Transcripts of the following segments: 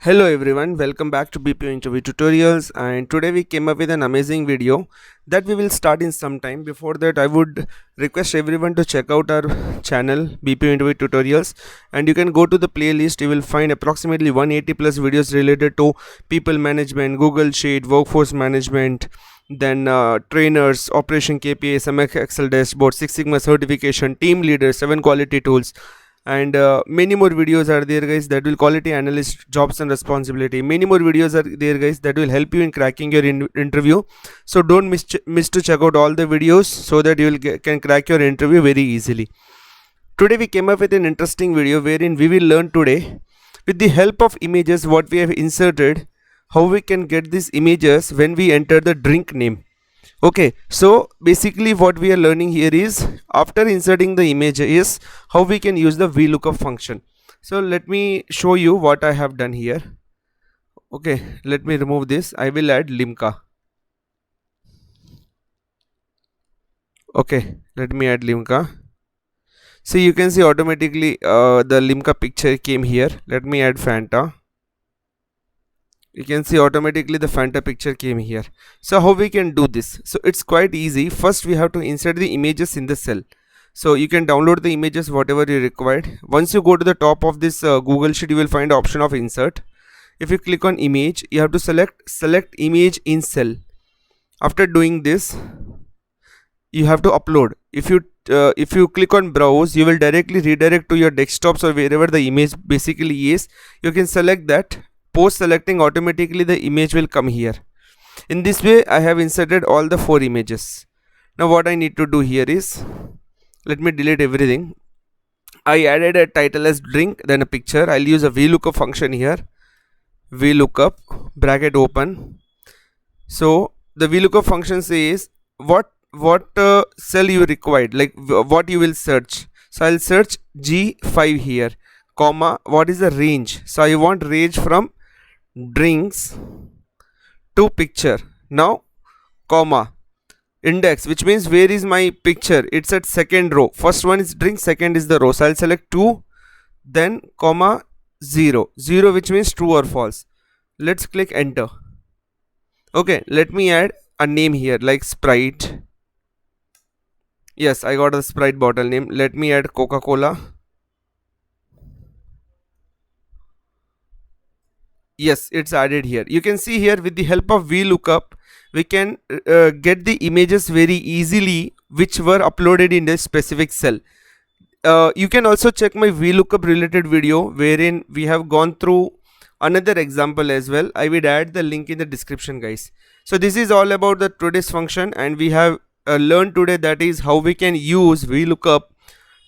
Hello everyone, welcome back to BPO interview tutorials, and today we came up with an amazing video that we will start in some time. Before that, I would request everyone to check out our channel BPO interview tutorials, and you can go to the playlist. You will find approximately 180 plus videos related to people management, Google Sheet, workforce management, then trainers, operation KPIs, MX Excel dashboard, Six Sigma certification, team leader, 7 quality tools, and many more videos are there guys that will quality analyst jobs and responsibility. Many more videos are there guys that will help you in cracking your interview. So don't miss to check out all the videos so that you will can crack your interview very easily. Today we came up with an interesting video wherein we will learn today, with the help of images what we have inserted, how we can get these images when we enter the drink name. Okay, so basically what we are learning here is, after inserting the image, is how we can use the VLOOKUP function. So let me show you what I have done here. Okay, let me remove this. I will add limca. Okay, let me add limca. So you can see automatically the limca picture came here. Let me add Fanta. You can see automatically the Fanta picture came here. So how we can do this? So it's quite easy. First we have to insert the images in the cell. So you can download the images whatever you required. Once you go to the top of this Google Sheet, you will find the option of insert. If you click on image, you have to select image in cell. After doing this, you have to upload. If you click on browse, you will directly redirect to your desktops or wherever the image basically is. You can select that. Post selecting, automatically the image will come here. In this way I have inserted all the 4 images. Now what I need to do here is, let me delete everything. I added a title as drink, then a picture. I'll use a VLOOKUP function here. VLOOKUP bracket open. So the VLOOKUP function says what cell you required, like what you will search. So I'll search G5 here, comma, what is the range? So I want range from drinks to picture. Now comma, index, which means where is my picture? It's at second row. First one is drink, second is the row. So I'll select 2, then comma 0, which means true or false. Let's click enter. Okay, let me add a name here like Sprite. Yes, I got a Sprite bottle name. Let me add Coca-Cola. Yes, it's added here. You can see here, with the help of VLOOKUP, we can get the images very easily which were uploaded in a specific cell. You can also check my VLOOKUP related video wherein we have gone through another example as well. I will add the link in the description guys. So this is all about the today's function, and we have learned today, that is how we can use VLOOKUP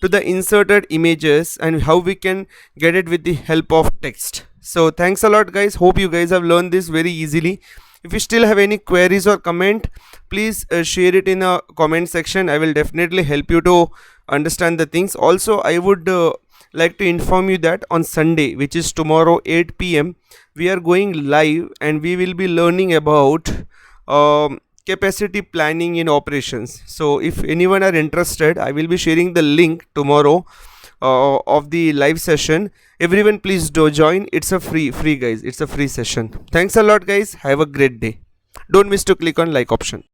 to the inserted images and how we can get it with the help of text. So thanks a lot guys, hope you guys have learned this very easily. If you still have any queries or comment, please share it in a comment section. I will definitely help you to understand the things. Also I would like to inform you that on Sunday, which is tomorrow 8 PM, we are going live and we will be learning about capacity planning in operations. So if anyone are interested, I will be sharing the link tomorrow of the live session. Everyone please do join. It's a free guys, it's a free session. Thanks a lot guys, have a great day. Don't miss to click on like option.